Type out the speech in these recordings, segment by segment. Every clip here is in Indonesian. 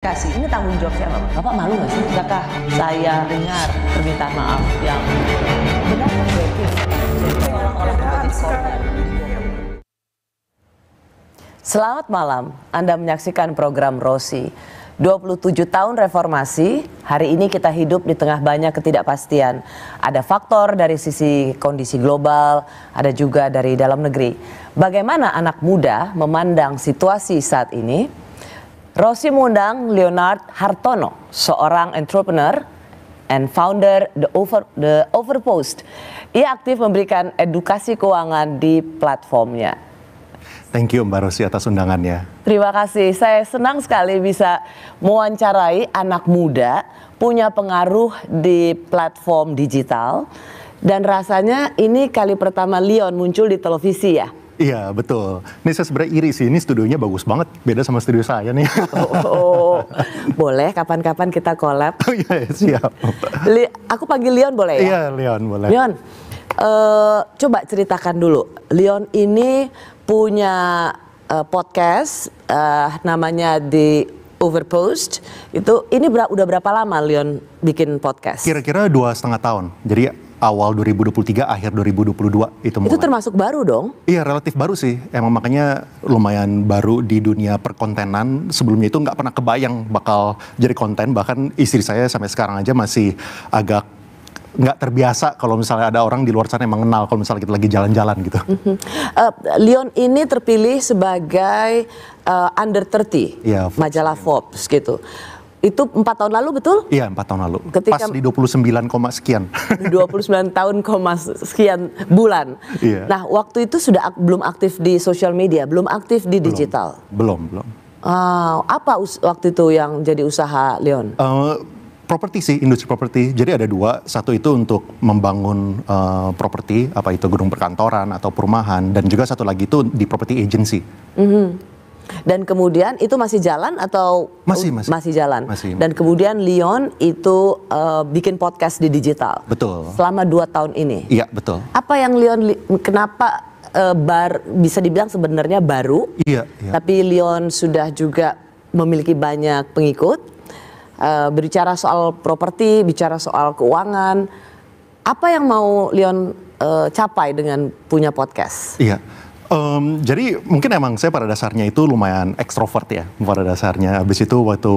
Kasih, ini tanggung jawab siapa? Bapak malu nggak sih? Apakah saya dengar permintaan maaf yang benar Selamat malam, Anda menyaksikan program Rosi. 27 tahun reformasi, hari ini kita hidup di tengah banyak ketidakpastian. Ada faktor dari sisi kondisi global, ada juga dari dalam negeri. Bagaimana anak muda memandang situasi saat ini? Rosi mengundang Leonard Hartono, seorang entrepreneur and founder The Overpost. Ia aktif memberikan edukasi keuangan di platformnya. Thank you Mbak Rosi atas undangannya. Terima kasih, saya senang sekali bisa mewawancarai anak muda, punya pengaruh di platform digital. Dan rasanya ini kali pertama Leon muncul di televisi ya? Iya betul. Ini saya sebenarnya iri sih, ini studionya bagus banget, beda sama studio saya nih. Boleh kapan-kapan kita collab. Oh iya siap. Aku panggil Leon boleh ya? Iya Leon boleh. Leon, coba ceritakan dulu. Leon ini punya podcast namanya The Overpost. Ini udah berapa lama Leon bikin podcast? Kira-kira 2,5 tahun. Jadi awal 2023, akhir 2022 itu mulai. Itu termasuk baru dong? Iya relatif baru sih, emang makanya lumayan baru di dunia perkontenan. Sebelumnya itu nggak pernah kebayang bakal jadi konten, bahkan istri saya sampai sekarang aja masih agak nggak terbiasa kalau misalnya ada orang di luar sana yang mengenal kalau misalnya kita lagi jalan-jalan gitu. Leon ini terpilih sebagai under 30, ya, majalah Forbes gitu. Itu 4 tahun lalu betul? Iya 4 tahun lalu, ketika pas di 29, sekian. 29 tahun, sekian bulan. Iya. Nah waktu itu sudah belum aktif di sosial media, belum aktif di digital? Belum. Apa waktu itu yang jadi usaha Leon? Properti sih, industri properti. Jadi ada dua, satu itu untuk membangun properti, apa itu gedung perkantoran atau perumahan, dan juga satu lagi itu di property agency. Dan kemudian itu masih jalan atau masih jalan? Masih. Dan kemudian Leon itu bikin podcast di digital. Betul. Selama 2 tahun ini. Iya betul. Apa yang Leon kenapa bisa dibilang sebenarnya baru? Iya. Tapi Leon sudah juga memiliki banyak pengikut. Berbicara soal properti, bicara soal keuangan. Apa yang mau Leon capai dengan punya podcast? Iya. Jadi mungkin emang saya pada dasarnya itu lumayan ekstrovert ya pada dasarnya. Habis itu waktu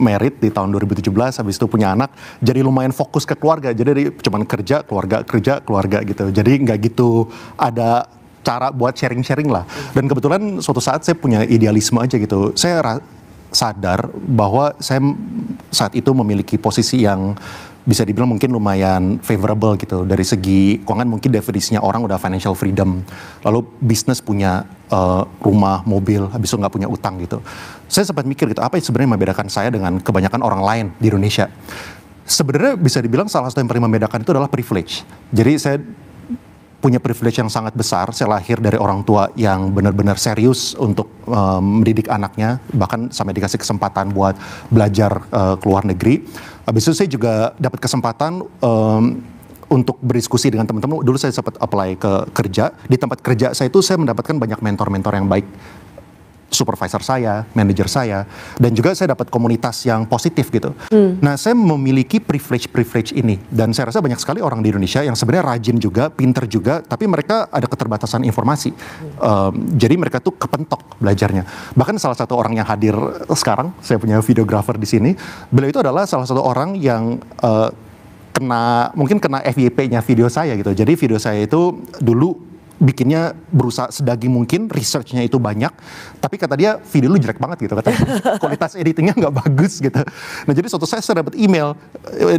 married di tahun 2017, habis itu punya anak, jadi lumayan fokus ke keluarga. Jadi cuman kerja, keluarga gitu. Jadi nggak gitu ada cara buat sharing-sharing lah. Dan kebetulan suatu saat saya punya idealisme aja gitu. Saya sadar bahwa saya saat itu memiliki posisi yang bisa dibilang mungkin lumayan favorable gitu. Dari segi keuangan mungkin definisinya orang udah financial freedom. Lalu bisnis punya rumah, mobil, habis itu nggak punya utang gitu. Saya sempat mikir gitu, apa yang sebenarnya membedakan saya dengan kebanyakan orang lain di Indonesia. Sebenarnya bisa dibilang salah satu yang paling membedakan itu adalah privilege. Jadi saya punya privilege yang sangat besar. Saya lahir dari orang tua yang benar-benar serius untuk mendidik anaknya, bahkan sampai dikasih kesempatan buat belajar ke luar negeri. Habis itu saya juga dapat kesempatan untuk berdiskusi dengan teman-teman. Dulu saya sempat apply ke kerja. Di tempat kerja saya itu saya mendapatkan banyak mentor-mentor yang baik. Supervisor saya, manajer saya, dan juga saya dapat komunitas yang positif gitu. Nah, saya memiliki privilege ini, dan saya rasa banyak sekali orang di Indonesia yang sebenarnya rajin juga, pinter juga, tapi mereka ada keterbatasan informasi. Jadi mereka tuh kepentok belajarnya. Bahkan salah satu orang yang hadir sekarang, saya punya videographer di sini, beliau itu adalah salah satu orang yang mungkin kena FYP-nya video saya gitu. Jadi video saya itu dulu bikinnya berusaha sedagi mungkin, research-nya itu banyak, tapi kata dia video lu jelek banget gitu, kata kualitas editingnya nggak bagus gitu. Nah jadi suatu saat saya dapat email,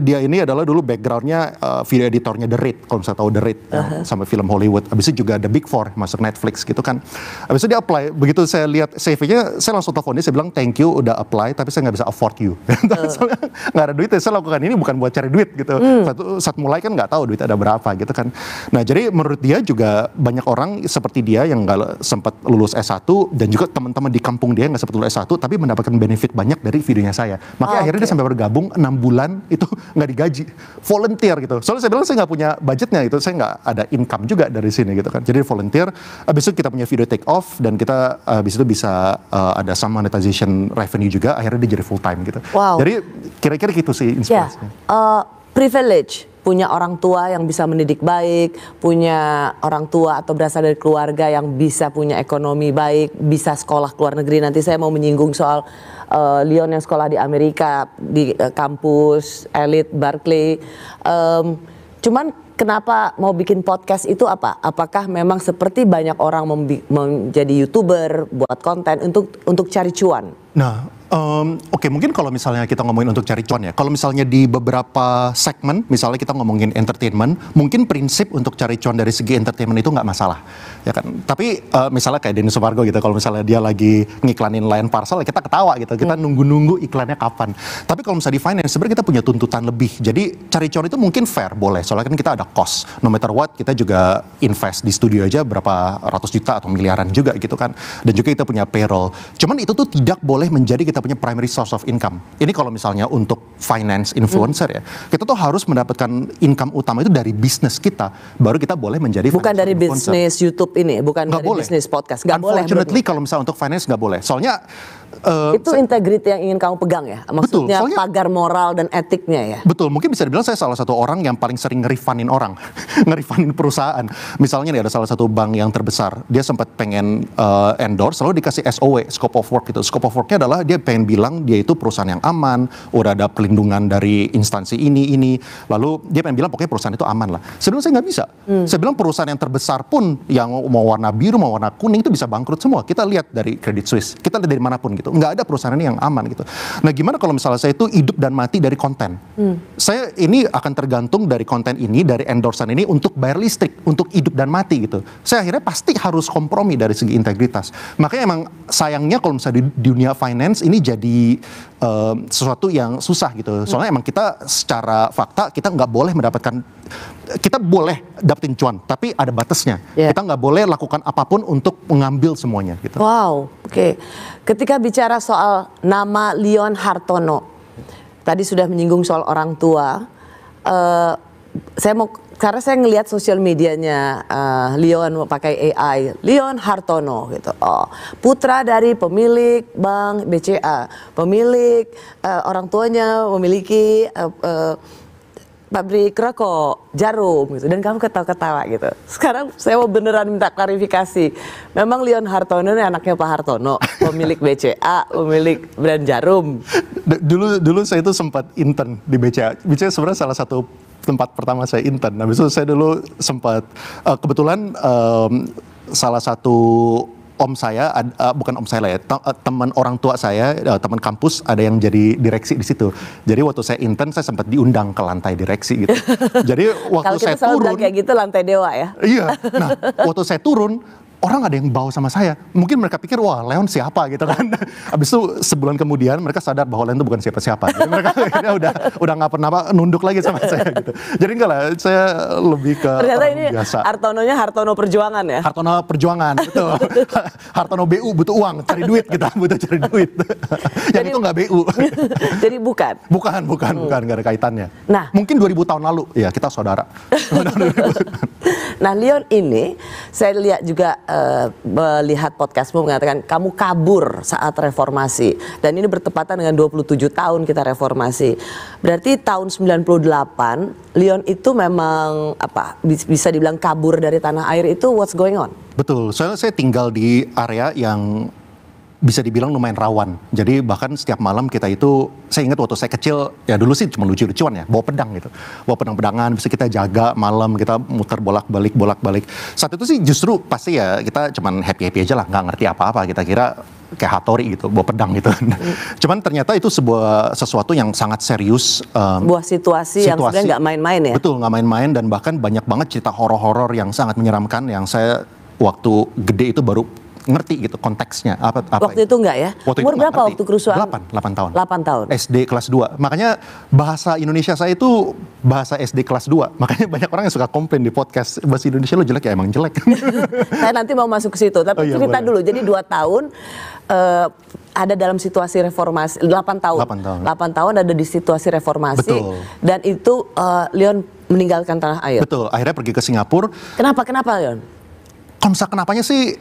dia ini adalah dulu background-nya video editornya The Raid, kalau misalnya tahu The Raid, sama film Hollywood. Habis itu juga The Big Four, masuk Netflix gitu kan. Habis itu dia apply, begitu saya lihat CV-nya, saya langsung telepon dia, saya bilang thank you udah apply, tapi saya nggak bisa afford you. Soalnya nggak ada duit, saya lakukan ini bukan buat cari duit gitu. Saat mulai kan nggak tahu duit ada berapa gitu kan. Nah jadi menurut dia juga banyak orang seperti dia yang nggak sempat lulus S1 dan juga teman-teman di kampung dia nggak sempat lulus S1 tapi mendapatkan benefit banyak dari videonya saya. Makanya akhirnya dia sampai bergabung 6 bulan itu nggak digaji, volunteer gitu. Soalnya saya bilang saya nggak punya budgetnya gitu, saya nggak ada income juga dari sini gitu kan. Jadi volunteer. Abis itu kita punya video take off dan kita abis itu bisa ada some monetization revenue juga. Akhirnya dia jadi full time gitu. Wow. Jadi kira-kira gitu sih inspirasinya. Privilege. Punya orang tua yang bisa mendidik baik, punya orang tua atau berasal dari keluarga yang bisa punya ekonomi baik, bisa sekolah ke luar negeri. Nanti saya mau menyinggung soal Leon yang sekolah di Amerika, di kampus elit Berkeley. Cuman kenapa mau bikin podcast itu apa? Apakah memang seperti banyak orang menjadi YouTuber, buat konten untuk cari cuan? Nah, oke, mungkin kalau misalnya kita ngomongin untuk cari cuan ya, kalau misalnya di beberapa segmen, misalnya kita ngomongin entertainment, mungkin prinsip untuk cari cuan dari segi entertainment itu nggak masalah, ya kan? Tapi misalnya kayak Denny Sumargo gitu, kalau misalnya dia lagi ngiklanin Lion Parcel, ya kita ketawa gitu, kita nunggu-nunggu iklannya kapan. Tapi kalau misalnya di finance, sebenarnya kita punya tuntutan lebih. Jadi cari cuan itu mungkin fair, boleh, soalnya kan kita ada cost. No matter what, kita juga invest di studio aja berapa ratus juta atau miliaran juga gitu kan. Dan juga kita punya payroll. Cuman itu tuh tidak boleh menjadi kita punya primary source of income. Ini kalau misalnya untuk finance influencer ya, kita tuh harus mendapatkan income utama itu dari bisnis kita, baru kita boleh menjadi bukan dari influencer. Bisnis YouTube ini, bukan nggak dari boleh. bisnis podcast. Nggak boleh. Unfortunately kalau misalnya untuk finance nggak boleh. Soalnya itu integriti yang ingin kamu pegang ya? Maksudnya betul, pagar moral dan etiknya ya? Betul, mungkin bisa dibilang saya salah satu orang yang paling sering ngerifanin orang, ngerifanin perusahaan. Misalnya nih ada salah satu bank yang terbesar, dia sempat pengen endorse, lalu dikasih SOW, scope of work gitu. Scope of worknya adalah dia pengen bilang dia itu perusahaan yang aman, udah ada pelindungan dari instansi ini. Lalu dia pengen bilang pokoknya perusahaan itu aman lah. Sebenarnya saya nggak bisa. Saya bilang perusahaan yang terbesar pun, yang mau warna biru, mau warna kuning itu bisa bangkrut semua. Kita lihat dari Credit Suisse, kita lihat dari manapun gitu. Nggak ada perusahaan ini yang aman gitu. Nah gimana kalau misalnya saya itu hidup dan mati dari konten? Saya ini akan tergantung dari konten ini, dari endorsan ini untuk bayar listrik, untuk hidup dan mati gitu. Saya akhirnya pasti harus kompromi dari segi integritas. Makanya emang sayangnya kalau misalnya di dunia finance ini jadi sesuatu yang susah gitu. Soalnya emang kita secara fakta kita nggak boleh mendapatkan, kita boleh dapetin cuan, tapi ada batasnya. Kita nggak boleh lakukan apapun untuk mengambil semuanya gitu. Wow, oke. Ketika bicara soal nama Leon Hartono, tadi sudah menyinggung soal orang tua. Karena saya ngelihat sosial medianya Leon pakai AI, Leon Hartono gitu. Putra dari pemilik bank BCA, pemilik orang tuanya memiliki pabrik rokok, jarum gitu, dan kamu ketawa-ketawa gitu. Sekarang saya mau beneran minta klarifikasi. Memang Leon Hartono ini anaknya Pak Hartono, pemilik BCA, pemilik brand jarum. Dulu saya itu sempat intern di BCA. BCA sebenarnya salah satu tempat pertama saya intern. Habis itu saya dulu sempat kebetulan salah satu om saya, bukan om saya lah ya, teman orang tua saya, teman kampus ada yang jadi direksi di situ. Jadi waktu saya intern saya sempat diundang ke lantai direksi gitu. Jadi waktu saya turun kayak gitu lantai dewa ya. Iya. Nah, waktu saya turun orang ada yang bawa sama saya. Mungkin mereka pikir, wah Leon siapa gitu kan. Habis itu sebulan kemudian mereka sadar bahwa Leon itu bukan siapa-siapa. Jadi mereka udah nggak pernah nunduk lagi sama saya gitu. Jadi enggak lah, saya lebih ke ternyata orang ini biasa. Hartononya Hartono Perjuangan ya? Hartono Perjuangan, betul. Hartono BU butuh uang, cari duit kita, butuh cari duit. Yang itu nggak BU. Jadi bukan? Bukan, nggak ada kaitannya. Nah. Mungkin 2000 tahun lalu, ya kita saudara. Nah Leon ini, saya lihat juga melihat podcastmu mengatakan kamu kabur saat reformasi. Dan ini bertepatan dengan 27 tahun kita reformasi. Berarti tahun 98, Leon itu memang apa? Bisa dibilang kabur dari tanah air itu, what's going on? Betul, soalnya saya tinggal di area yang bisa dibilang lumayan rawan. Jadi bahkan setiap malam kita itu, saya ingat waktu saya kecil, ya dulu sih cuma lucu-lucuan ya, bawa pedang gitu. Bawa pedang-pedangan, bisa kita jaga malam, kita muter bolak-balik. Saat itu sih justru pasti ya kita cuman happy-happy aja lah, nggak ngerti apa-apa. Kita kira kayak Hattori gitu, bawa pedang gitu. Cuman ternyata itu sesuatu yang sangat serius. Sebuah situasi yang sebenarnya nggak main-main ya? Betul, nggak main-main, dan bahkan banyak banget cerita horor-horor yang sangat menyeramkan, yang saya waktu gede itu baru ngerti gitu konteksnya apa Waktu itu enggak ya? Waktu Umur itu berapa waktu kerusuhan? 8 tahun. 8 tahun. SD kelas 2. Makanya bahasa Indonesia saya itu bahasa SD kelas 2. Makanya banyak orang yang suka komplain di podcast, bahasa Indonesia lo jelek ya, emang jelek. Saya nanti mau masuk ke situ, tapi iya, cerita boleh. dulu. Jadi 2 tahun ada dalam situasi reformasi, 8 tahun. 8 tahun ada di situasi reformasi. Betul. Dan itu Leon meninggalkan tanah air. Betul, akhirnya pergi ke Singapura. Kenapa Leon? Konsep kenapanya sih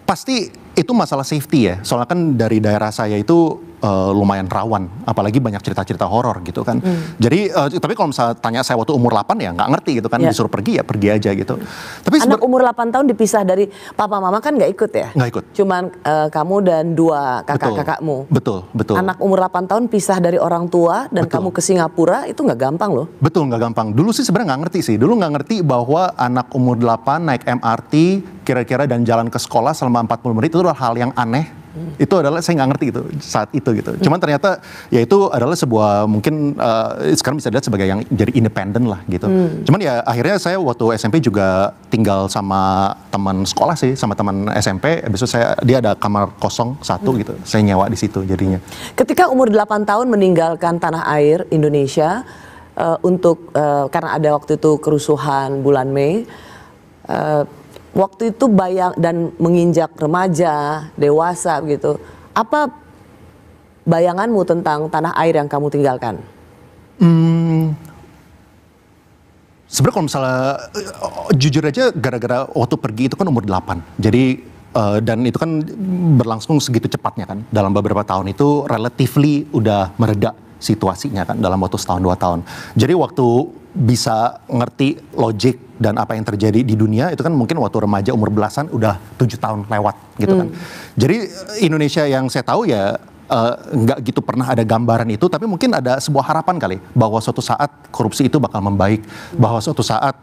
pasti itu masalah safety ya. Soalnya kan dari daerah saya itu lumayan rawan, apalagi banyak cerita-cerita horor gitu kan. Jadi tapi kalau misalnya tanya saya waktu umur 8 ya nggak ngerti gitu kan, disuruh pergi ya pergi aja gitu. Tapi Anak umur 8 tahun dipisah dari papa mama kan nggak ikut ya? Nggak ikut. Cuman kamu dan 2 kakak-kakakmu. Betul. Anak umur 8 tahun pisah dari orang tua dan kamu ke Singapura itu nggak gampang loh. Betul, nggak gampang. Dulu sih sebenarnya nggak ngerti sih. Dulu nggak ngerti bahwa anak umur 8 naik MRT kira-kira dan jalan ke sekolah selama 40 menit itu adalah hal yang aneh. Itu adalah saya nggak ngerti itu saat itu gitu. Cuman ternyata ya itu adalah sebuah mungkin sekarang bisa dilihat sebagai yang jadi independen lah gitu. Cuman ya akhirnya saya waktu SMP juga tinggal sama teman sekolah sih, sama teman SMP. Habis itu dia ada kamar kosong 1 gitu. Saya nyewa di situ jadinya. Ketika umur 8 tahun meninggalkan tanah air Indonesia karena ada waktu itu kerusuhan bulan Mei. Waktu itu dan menginjak remaja, dewasa gitu. Apa bayanganmu tentang tanah air yang kamu tinggalkan? Sebenarnya kalau misalnya jujur aja gara-gara waktu pergi itu kan umur 8. Jadi dan itu kan berlangsung segitu cepatnya kan. Dalam beberapa tahun itu relatively udah mereda situasinya kan dalam waktu 1-2 tahun. Jadi waktu bisa ngerti logik dan apa yang terjadi di dunia itu kan mungkin waktu remaja umur belasan udah 7 tahun lewat gitu kan. Jadi Indonesia yang saya tahu ya nggak gitu pernah ada gambaran itu, tapi mungkin ada sebuah harapan kali bahwa suatu saat korupsi itu bakal membaik, bahwa suatu saat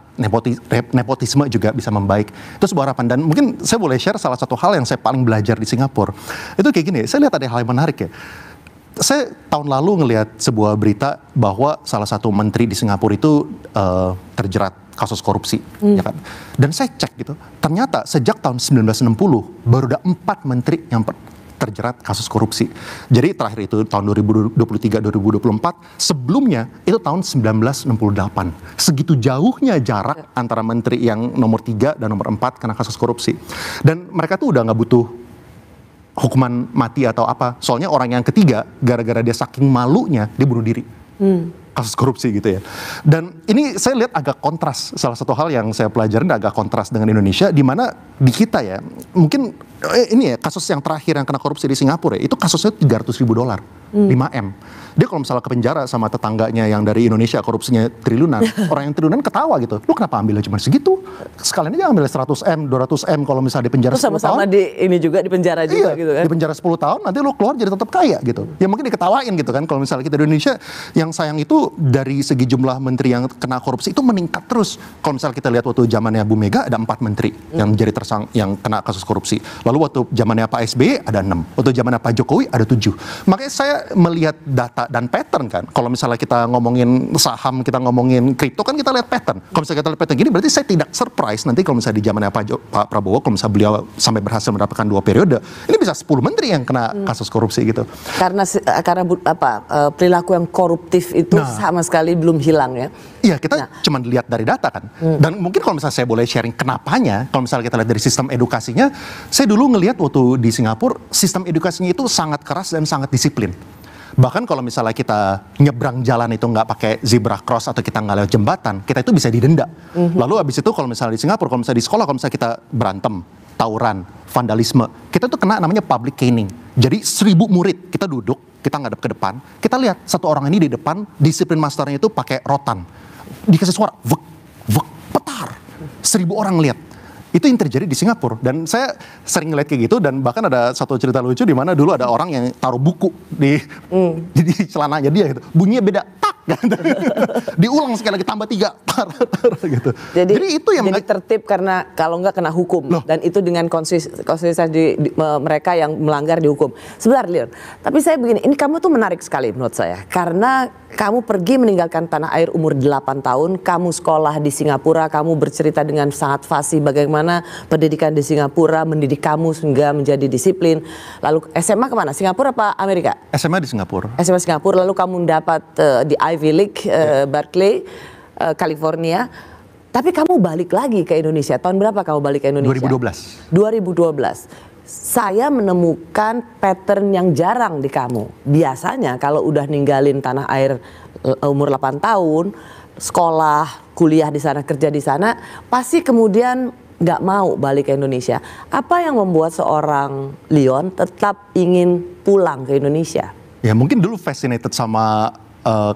nepotisme juga bisa membaik. Itu sebuah harapan dan mungkin saya boleh share salah satu hal yang saya paling belajar di Singapura. Itu kayak gini, saya lihat ada hal yang menarik ya. Saya tahun lalu ngelihat sebuah berita bahwa salah satu menteri di Singapura itu terjerat kasus korupsi, ya kan? Dan saya cek gitu, ternyata sejak tahun 1960 baru ada 4 menteri yang terjerat kasus korupsi. Jadi terakhir itu tahun 2023-2024, sebelumnya itu tahun 1968. Segitu jauhnya jarak antara menteri yang nomor 3 dan nomor 4 kena kasus korupsi. Dan mereka tuh udah nggak butuh hukuman mati atau apa. Soalnya orang yang ketiga, gara-gara dia saking malunya, dia bunuh diri. Kasus korupsi gitu ya. Dan ini saya lihat agak kontras. Salah satu hal yang saya pelajarin agak kontras dengan Indonesia, di mana di kita ya, mungkin ini ya kasus yang terakhir yang kena korupsi di Singapura ya, itu kasusnya $300.000, 5M. Dia kalau misalnya ke penjara sama tetangganya yang dari Indonesia korupsinya triliunan, orang yang triliunan ketawa gitu. Lu kenapa ambilnya cuma segitu? Sekalian aja ambil 100M, 200M kalau misalnya di penjara 10 tahun. Sama-sama di penjara juga gitu kan. Di penjara 10 tahun nanti lu keluar jadi tetap kaya gitu. Ya mungkin diketawain gitu kan kalau misalnya kita di Indonesia. Yang sayang itu dari segi jumlah menteri yang kena korupsi itu meningkat terus. Kalau misalnya kita lihat waktu zamannya Bu Mega ada 4 menteri yang jadi yang kena kasus korupsi. Lalu waktu zamannya Pak SBY ada 6. Waktu zamannya Pak Jokowi ada 7. Makanya saya melihat data dan pattern kan. Kalau misalnya kita ngomongin saham, kita ngomongin kripto kan kita lihat pattern. Kalau misalnya kita lihat pattern gini berarti saya tidak surprise nanti kalau misalnya di zamannya Pak Prabowo, kalau misalnya beliau sampai berhasil mendapatkan 2 periode, ini bisa 10 menteri yang kena kasus korupsi gitu. Karena perilaku yang koruptif itu sama sekali belum hilang ya. Iya, kita cuma lihat dari data kan. Dan mungkin kalau misalnya saya boleh sharing kenapanya, kalau misalnya kita lihat dari sistem edukasinya, saya dulu ngelihat waktu di Singapura, sistem edukasinya itu sangat keras dan sangat disiplin. Bahkan kalau misalnya kita nyebrang jalan itu nggak pakai zebra cross atau kita nggak lewat jembatan, kita itu bisa didenda. Lalu abis itu kalau misalnya di Singapura, kalau misalnya di sekolah, kalau misalnya kita berantem, tawuran, vandalisme, kita tuh kena namanya public caning. Jadi 1000 murid, kita duduk, kita ngadep ke depan, kita lihat satu orang ini di depan, disiplin masternya itu pakai rotan. Dikasih suara, vek, vek, petar. 1000 orang lihat. Itu yang terjadi di Singapura. Dan saya sering ngeliat kayak gitu, dan bahkan ada satu cerita lucu di mana dulu ada orang yang taruh buku di celananya dia gitu. Bunyinya beda, tak. Diulang sekali lagi, tambah 3, gitu. Jadi itu yang jadi tertib karena kalau nggak kena hukum. Loh. Dan itu dengan konsistensi mereka yang melanggar dihukum. Sebentar Leon, tapi saya begini, ini kamu tuh menarik sekali menurut saya. Karena kamu pergi meninggalkan tanah air umur 8 tahun, kamu sekolah di Singapura, kamu bercerita dengan sangat fasih bagaimana pendidikan di Singapura mendidik kamu sehingga menjadi disiplin. Lalu SMA kemana? Singapura apa Amerika? SMA di Singapura. SMA Singapura, lalu kamu dapat di Ivy League, Berkeley, California. Tapi kamu balik lagi ke Indonesia. Tahun berapa kamu balik ke Indonesia? 2012. 2012. Saya menemukan pattern yang jarang di kamu. Biasanya kalau udah ninggalin tanah air umur 8 tahun, sekolah, kuliah di sana, kerja di sana, pasti kemudian nggak mau balik ke Indonesia. Apa yang membuat seorang Leon tetap ingin pulang ke Indonesia? Ya mungkin dulu fascinated sama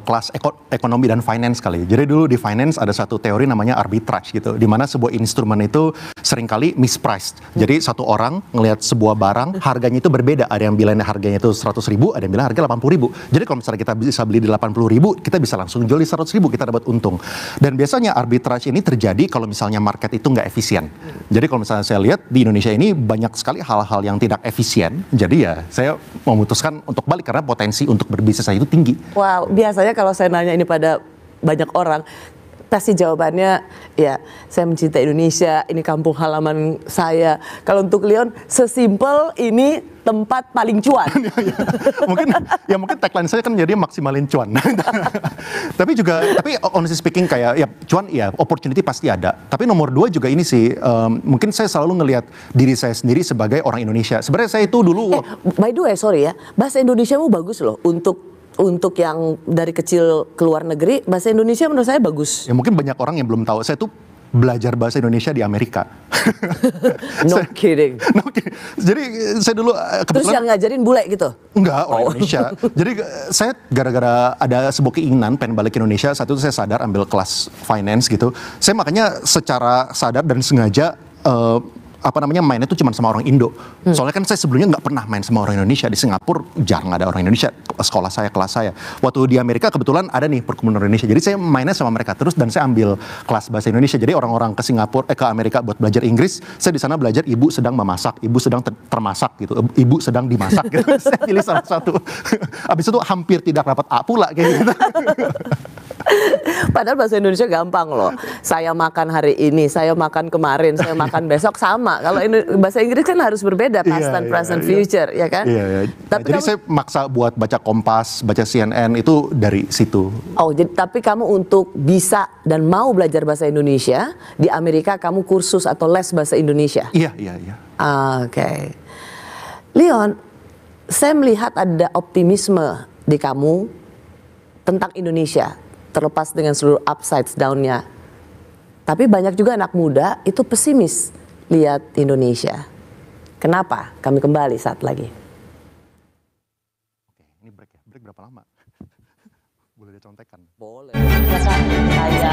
kelas ekonomi dan finance kali. Jadi dulu di finance ada satu teori namanya arbitrage gitu, di mana sebuah instrumen itu seringkali mispriced. Jadi satu orang ngelihat sebuah barang harganya itu berbeda. Ada yang bilang harganya itu 100.000, ada yang bilang harga 80.000. Jadi kalau misalnya kita bisa beli di 80.000, kita bisa langsung jual di 100.000, kita dapat untung. Dan biasanya arbitrage ini terjadi kalau misalnya market itu nggak efisien. Jadi kalau misalnya saya lihat di Indonesia ini banyak sekali hal-hal yang tidak efisien. Jadi ya saya memutuskan untuk balik karena potensi untuk berbisnis saya itu tinggi. Wow. Biasanya kalau saya nanya ini pada banyak orang, pasti jawabannya ya saya mencintai Indonesia, ini kampung halaman saya. Kalau untuk Leon, sesimpel ini tempat paling cuan. mungkin tagline saya kan jadi maksimalin cuan. tapi honestly speaking kayak ya cuan ya opportunity pasti ada. Tapi nomor 2 juga ini sih mungkin saya selalu ngelihat diri saya sendiri sebagai orang Indonesia. Sebenarnya saya itu dulu by the way sorry ya, bahasa Indonesiamu bagus loh untuk yang dari kecil keluar negeri, bahasa Indonesia menurut saya bagus. Ya mungkin banyak orang yang belum tahu, saya tuh belajar bahasa Indonesia di Amerika. No kidding. Jadi saya dulu kebetulan. Terus yang ngajarin bule gitu? Enggak, orang Indonesia. Jadi saya gara-gara ada sebuah keinginan pengen balik ke Indonesia, saat itu saya sadar ambil kelas finance gitu. Saya makanya secara sadar dan sengaja mainnya tuh cuma sama orang Indo. Soalnya kan saya sebelumnya nggak pernah main sama orang Indonesia. Di Singapura jarang ada orang Indonesia, sekolah saya, kelas saya. Waktu di Amerika kebetulan ada nih perkumpulan Indonesia. Jadi saya mainnya sama mereka terus dan saya ambil kelas bahasa Indonesia. Jadi orang-orang ke ke Amerika buat belajar Inggris, saya di sana belajar ibu sedang memasak, ibu sedang termasak gitu, ibu sedang dimasak gitu. Saya pilih salah satu. Abis itu hampir tidak dapat A pula kayak gitu. Padahal bahasa Indonesia gampang loh. Saya makan hari ini, saya makan kemarin, saya makan besok sama. Kalau bahasa Inggris kan harus berbeda, past and present, future, ya kan? Iya. Jadi saya maksa buat baca Kompas, baca CNN itu dari situ. Oh, tapi kamu untuk bisa dan mau belajar bahasa Indonesia di Amerika, kamu kursus atau les bahasa Indonesia? Iya. Oke. Leon, saya melihat ada optimisme di kamu tentang Indonesia, terlepas dengan seluruh upsides down-nya. Tapi banyak juga anak muda itu pesimis lihat Indonesia. Kenapa? Kami kembali saat lagi. Oke, ini break ya. Break berapa lama? Boleh dicontekan? Boleh. Saya